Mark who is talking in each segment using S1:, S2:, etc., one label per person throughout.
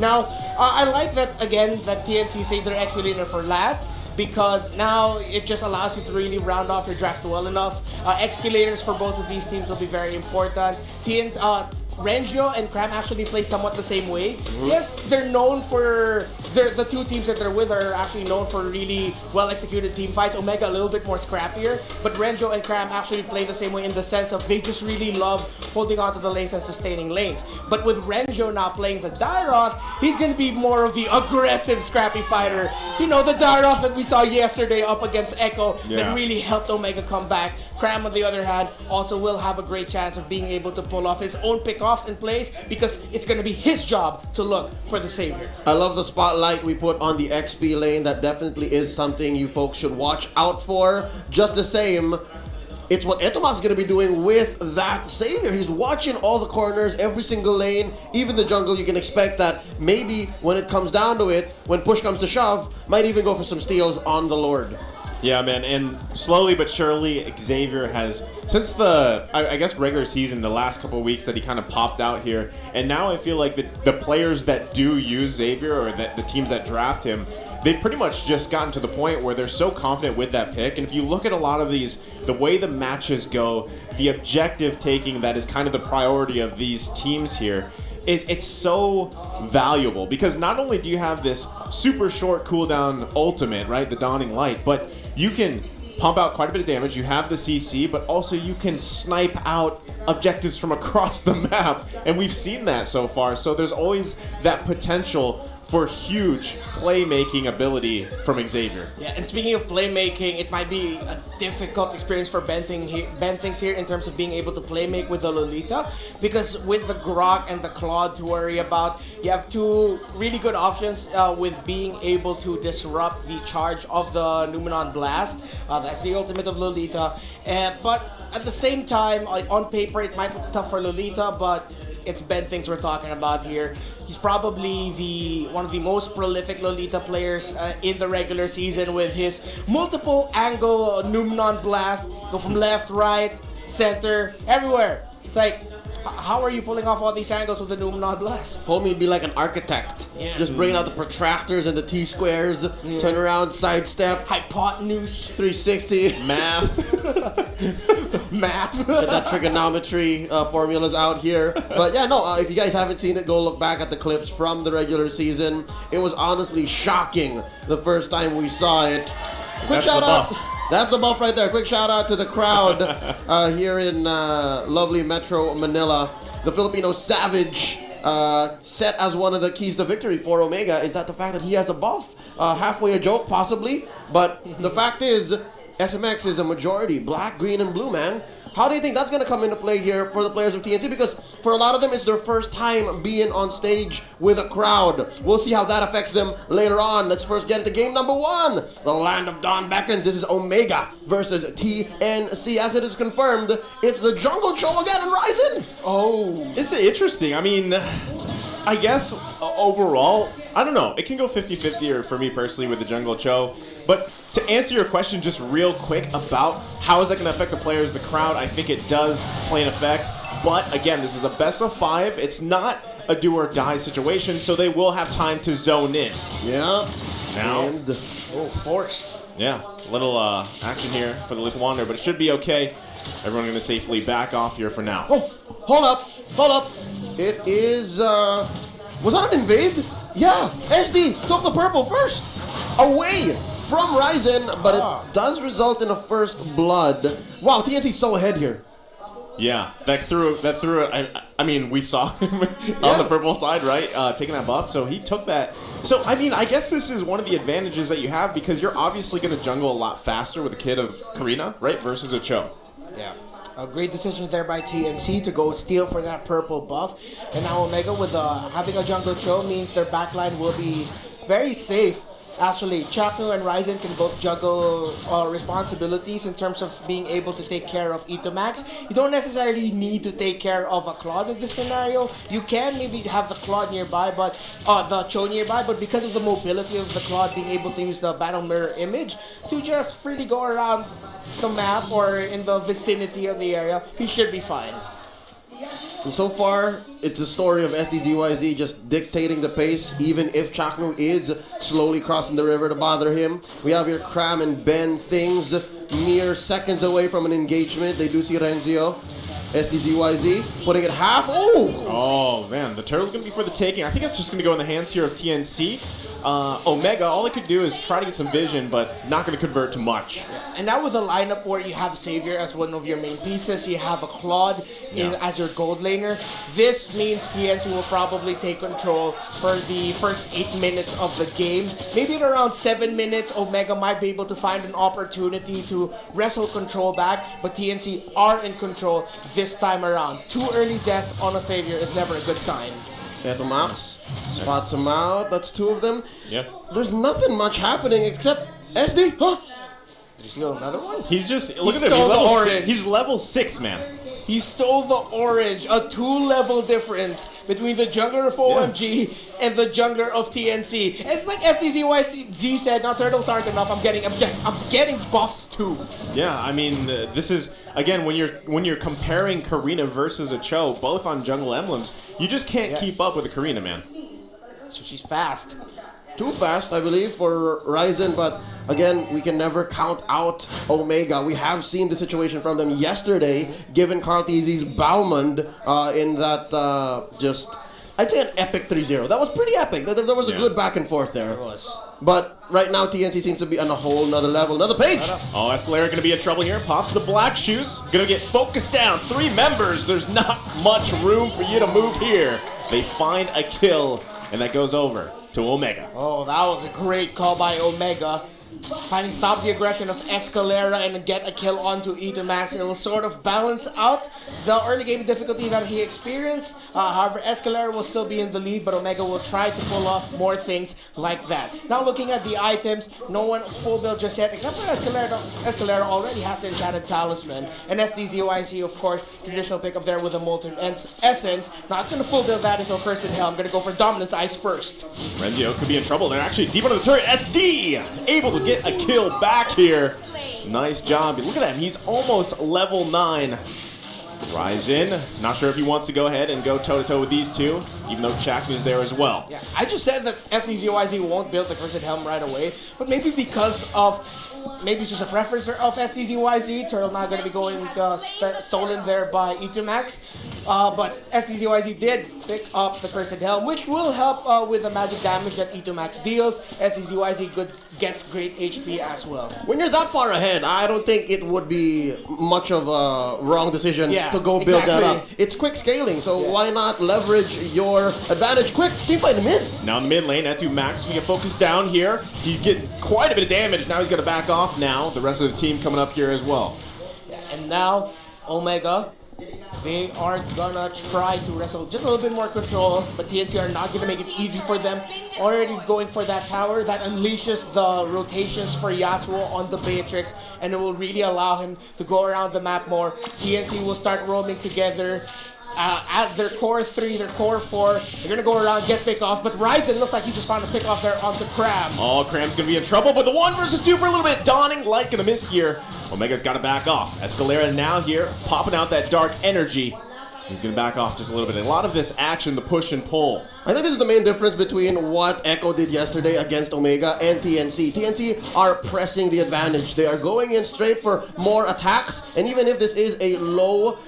S1: Now, I like that, again, that TNC saved their XP laner for last, because now it just allows you to really round off your draft well enough. XP laners for both of these teams will be very important. Rengio and Cram actually play somewhat the same way. Yes, they're known for the two teams that they're with are actually known for really well executed team fights. Omega a little bit more scrappier, but Rengio and Cram actually play the same way in the sense of they just really love holding onto the lanes and sustaining lanes. But with Rengio now playing the Dairoth, he's going to be more of the aggressive scrappy fighter. You know, the Dairoth that we saw yesterday up against Echo that really helped Omega come back. Cram, on the other hand, also will have a great chance of being able to pull off his own pickoffs in place, because it's going to be his job to look for the savior.
S2: I love the spotlight we put on the XP lane. That definitely is something you folks should watch out for. Just the same, it's what Etomas is going to be doing with that savior. He's watching all the corners, every single lane, even the jungle. You can expect that maybe when it comes down to it, when push comes to shove, might even go for some steals on the Lord.
S3: Yeah, man, and slowly but surely, Xavier has, since the, I guess, regular season, the last couple of weeks that he kind of popped out here, and now I feel like the players that do use Xavier, or the teams that draft him, they've pretty much just gotten to the point where they're so confident with that pick. And if you look at a lot of these, the way the matches go, the objective taking that is kind of the priority of these teams here, it's so valuable, because not only do you have this super short cooldown ultimate, right, the Dawning Light, but you can pump out quite a bit of damage. You have the CC, but also you can snipe out objectives from across the map, and we've seen that so far. So there's always that potential for huge playmaking ability from Xavier.
S1: Yeah, and speaking of playmaking, it might be a difficult experience for Ben Things here in terms of being able to playmake with the Lolita, because with the Grok and the Claude to worry about, you have two really good options with being able to disrupt the charge of the Numenon Blast. That's the ultimate of Lolita. But at the same time, on paper, it might be tough for Lolita, but it's Ben Things we're talking about here. He's probably one of the most prolific Lolita players in the regular season, with his multiple angle Numenon Blast, go from left, right, center, everywhere. It's like, how are you pulling off all these angles with the Numenon Blast?
S2: Homie, be like an architect.
S1: Yeah.
S2: Just bring out the protractors and the T-squares, turn around, sidestep.
S1: Hypotenuse.
S2: 360.
S3: Math.
S1: Math.
S2: Get that trigonometry formulas out here. But yeah, no, if you guys haven't seen it, go look back at the clips from the regular season. It was honestly shocking the first time we saw it. Quick shout out. That's the buff right there. Quick shout out to the crowd here in lovely Metro Manila. The Filipino Savage set as one of the keys to victory for Omega is that the fact that he has a buff. Halfway a joke, possibly. But the fact is, SMX is a majority black, green, and blue, man. How do you think that's going to come into play here for the players of TNC? Because for a lot of them, it's their first time being on stage with a crowd. We'll see how that affects them later on. Let's first get into game number one. The Land of Dawn beckons. This is Omega versus TNC. As it is confirmed, it's the Jungle CHOU again and Ryzen.
S1: Oh.
S3: It's interesting. I mean, I guess overall, I don't know. It can go 50-50 or for me personally with the Jungle CHOU. But to answer your question just real quick about how is that going to affect the players, the crowd, I think it does play an effect. But again, this is a best of 5. It's not a do or die situation, so they will have time to zone in.
S2: Yeah.
S3: Now,
S2: And, forced.
S3: yeah, little action here for the Little Wanderer, but it should be okay. Everyone going to safely back off here for now.
S2: Oh, hold up. It is, was that an invade? Yeah, SD took the purple first. Away from Ryzen, but it does result in a first blood. Wow, TNC's so ahead here.
S3: Yeah, that threw it. I mean, we saw him on the purple side, right? Taking that buff, so he took that. So, I mean, I guess this is one of the advantages that you have, because you're obviously going to jungle a lot faster with a kid of AKHIRNYA, right, versus a CHOU.
S1: Yeah. A great decision there by TNC to go steal for that purple buff. And now Omega, with having a jungle CHOU, means their backline will be very safe. Actually, CHOU and Ryzen can both juggle responsibilities in terms of being able to take care of Itomax. You don't necessarily need to take care of a Claude in this scenario. You can maybe have the Claude nearby, but the CHOU nearby, but because of the mobility of the Claude being able to use the battle mirror image to just freely go around the map or in the vicinity of the area, he should be fine.
S2: And so far, it's a story of SDZYZ just dictating the pace, even if CHOU is slowly crossing the river to bother him. We have here Cram and Ben Things mere seconds away from an engagement. They do see Renzio. SDZYZ putting it half.
S3: Oh, man. The turtle's going to be for the taking. I think it's just going to go in the hands here of TNC. Omega, all they could do is try to get some vision, but not going to convert to much.
S1: And now with a lineup where you have Xavier as one of your main pieces, you have a Claude as your gold laner, this means TNC will probably take control for the first 8 minutes of the game. Maybe in around 7 minutes, Omega might be able to find an opportunity to wrestle control back, but TNC are in control this time around. 2 early deaths on a Xavier is never a good sign.
S2: Eto Max spots him out. That's 2 of them.
S3: Yeah.
S2: There's nothing much happening except SD. Huh?
S1: Did you see another one?
S3: He's just,
S1: He
S3: look at him.
S1: stole the orange.
S3: He's level 6, man.
S1: He stole the orange, a 2-level difference between the jungler of OMG and the jungler of TNC. It's like SDZYZ said, now turtles aren't enough, I'm getting buffs too.
S3: Yeah, I mean, this is, again, when you're comparing Karina versus a CHOU, both on jungle emblems, you just can't keep up with a Karina, man.
S1: So she's fast.
S2: Too fast, I believe, for Ryzen, but again, we can never count out Omega. We have seen the situation from them yesterday, given Cartesi's Baumund in that I'd say an epic 3-0. That was pretty epic. There was a good back and forth there.
S1: It was.
S2: But right now, TNC seems to be on a whole nother level. Another page!
S3: Oh, Escalera going to be in trouble here. Pops the black shoes. Going to get focused down. 3 members. There's not much room for you to move here. They find a kill, and that goes over to Omega.
S1: Oh, that was a great call by Omega. Finally stop the aggression of Escalera and get a kill onto Max. It will sort of balance out the early game difficulty that he experienced. However, Escalera will still be in the lead, but Omega will try to pull off more things like that. Now looking at the items, no one full build just yet, except for Escalera. Escalera already has the Enchanted Talisman. And SDZYC, of course, traditional pick up there with a Molten Essence. Not going to full build that until Cursed Hell. I'm going to go for Dominance Ice first.
S3: Renzio could be in trouble. They're actually deep under the turret. SD able to get a kill back here. Nice job. Look at that. He's almost level 9. Ryzen, not sure if he wants to go ahead and go toe-to-toe with these two, even though CHOU is there as well.
S1: Yeah, I just said that SDZYZ won't build the Cursed Helm right away, but maybe because of, maybe it's just a preference of SDZYZ, Turtle not going to be going stolen there by Max. But SDZYZ did pick up the Cursed Helm, which will help with the magic damage that Max deals. SDZYZ gets great HP as well.
S2: When you're that far ahead, I don't think it would be much of a wrong decision to go build that up. It's quick scaling, so why not leverage your advantage? Quick, team fight in the mid.
S3: Now in the mid lane, Max can get focused down here. He's getting quite a bit of damage. Now he's got to back off now. The rest of the team coming up here as well.
S1: Yeah, and now Omega, they are gonna try to wrestle just a little bit more control, but TNC are not gonna make it easy for them. Already going for that tower that unleashes the rotations for Yasuo on the Beatrix, and it will really allow him to go around the map more. TNC will start roaming together. At their core 3, their core 4, they're gonna go around, get pick off, but Ryzen looks like he just found a pick off there onto Cram.
S3: Oh, Cram's gonna be in trouble, but the 1 versus 2 for a little bit. Dawning like gonna miss here. Omega's gotta back off. Escalera now here, popping out that dark energy. He's going to back off just a little bit. A lot of this action, the push and pull.
S2: I think this is the main difference between what Echo did yesterday against Omega and TNC. TNC are pressing the advantage. They are going in straight for more attacks. And even if this is a low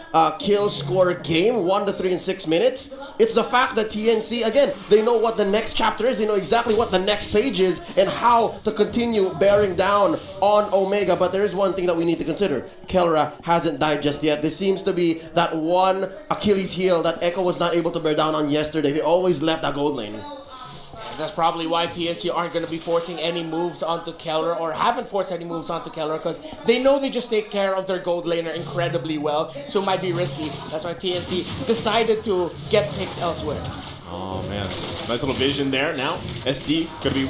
S2: kill score game, 1 to 3 in 6 minutes, it's the fact that TNC, again, they know what the next chapter is. They know exactly what the next page is and how to continue bearing down on Omega. But there is one thing that we need to consider. Kelra hasn't died just yet. This seems to be that one Achilles heel that Echo was not able to bear down on yesterday. They always left that gold lane.
S1: That's probably why TNC aren't going to be forcing any moves onto Keller, or haven't forced any moves onto Keller, because they know they just take care of their gold laner incredibly well, so it might be risky. That's why TNC decided to get picks elsewhere.
S3: Oh man, nice little vision there. Now SD going to be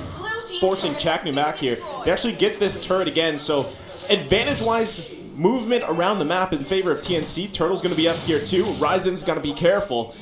S3: forcing CHOU back here. They actually get this turret again, so advantage-wise, movement around the map in favor of TNC. Turtle's going to be up here too. Ryzen's got to be careful.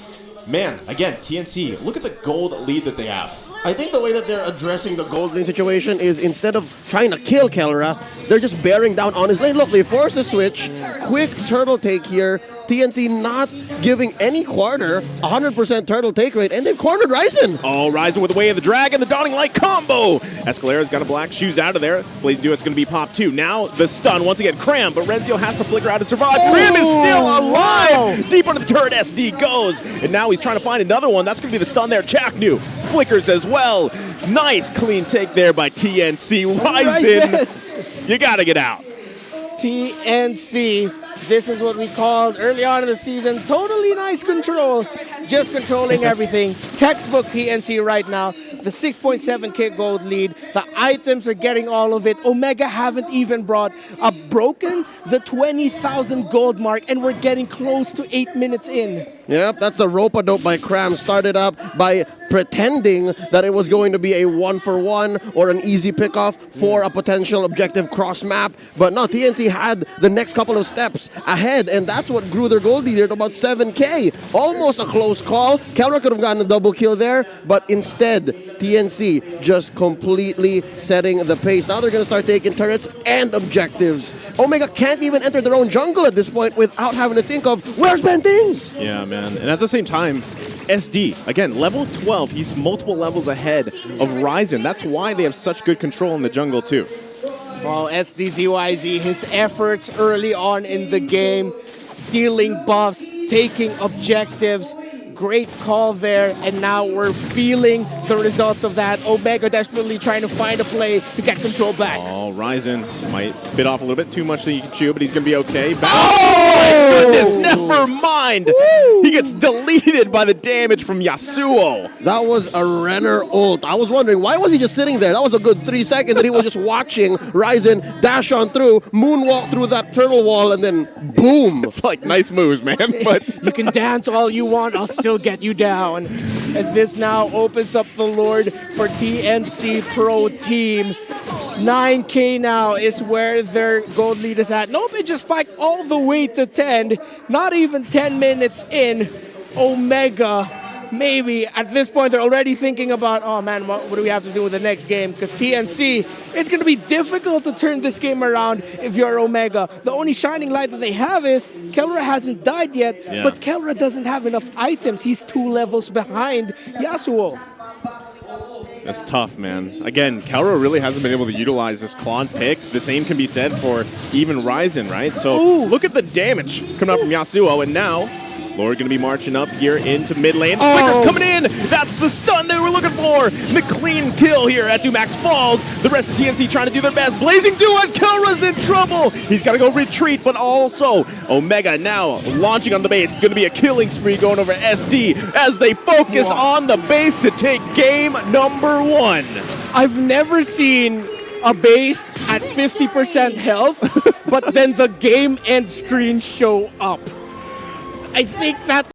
S3: Man, again, TNC, look at the gold lead that they have.
S2: I think the way that they're addressing the gold lane situation is instead of trying to kill Kelra, they're just bearing down on his lane. Look, they force a switch. Quick turtle take here. TNC not giving any quarter 100% turtle take rate, and they've cornered Ryzen.
S4: Oh, Ryzen with the way of the dragon, the dawning light combo. Escalera's got a black shoes out of there. Blazing Duet's going to be pop 2. Now the stun once again. Cram, but Renzio has to flicker out and survive. Cram is still alive.
S1: Wow.
S4: Deep under the turret, SD goes, and now he's trying to find another one. That's going to be the stun there. Chaknu flickers as well. Nice clean take there by TNC. Ryzen, you got to get out.
S1: TNC. This is what we called early on in the season. Totally nice control. Just controlling everything. Textbook TNC right now. The 6.7k gold lead. The items are getting all of it. Omega haven't even broken the 20,000 gold mark, and we're getting close to 8 minutes in.
S2: Yep, that's the rope-a-dope by Cram. Started up by pretending that it was going to be a 1-for-1 or an easy pickoff for a potential objective cross-map. But no, TNC had the next couple of steps ahead, and that's what grew their gold leader to about 7k. Almost a close call. Kelra could have gotten a double kill there, but instead, TNC just completely setting the pace. Now they're going to start taking turrets and objectives. Omega can't even enter their own jungle at this point without having to think of, where's Ben Things?
S4: Yeah, man. And at the same time, SD, again, level 12. He's multiple levels ahead of Ryzen. That's why they have such good control in the jungle, too.
S1: Well, SDZYZ, his efforts early on in the game, stealing buffs, taking objectives, great call there, and now we're feeling the results of that. Omega desperately trying to find a play to get control back.
S4: Oh, Ryzen might bit off a little bit too much so you can chew, but he's going to be okay. Oh, my goodness, never mind. Woo! He gets deleted by the damage from Yasuo.
S2: That was a Renner ult. I was wondering, why was he just sitting there? That was a good 3 seconds that he was just watching Ryzen dash on through, moonwalk through that turtle wall, and then boom.
S4: It's like, nice moves, man. But
S1: you can dance all you want, I'll still get you down. And this now opens up the Lord for TNC Pro Team. 9k now is where their gold lead is at. Nope, it just spiked all the way to 10. Not even 10 minutes in. Omega, maybe at this point they're already thinking about, oh man, what do we have to do with the next game? Because TNC, it's going to be difficult to turn this game around if you're Omega. The only shining light that they have is Kelra hasn't died yet, but Kelra doesn't have enough items. He's 2 levels behind Yasuo.
S4: That's tough, man. Again, Kelra really hasn't been able to utilize this Klon pick. The same can be said for even Ryzen, right? So look at the damage coming out from Yasuo, and now Lord going to be marching up here into mid lane. Flicker's coming in. That's the stun they were looking for. The clean kill here at Dumax falls. The rest of TNC trying to do their best. Blazing Duet. Kelra's in trouble. He's got to go retreat, but also Omega now launching on the base. Going to be a killing spree going over SD as they focus on the base to take game number 1.
S1: I've never seen a base at 50% health, but then the game end screen show up. I think that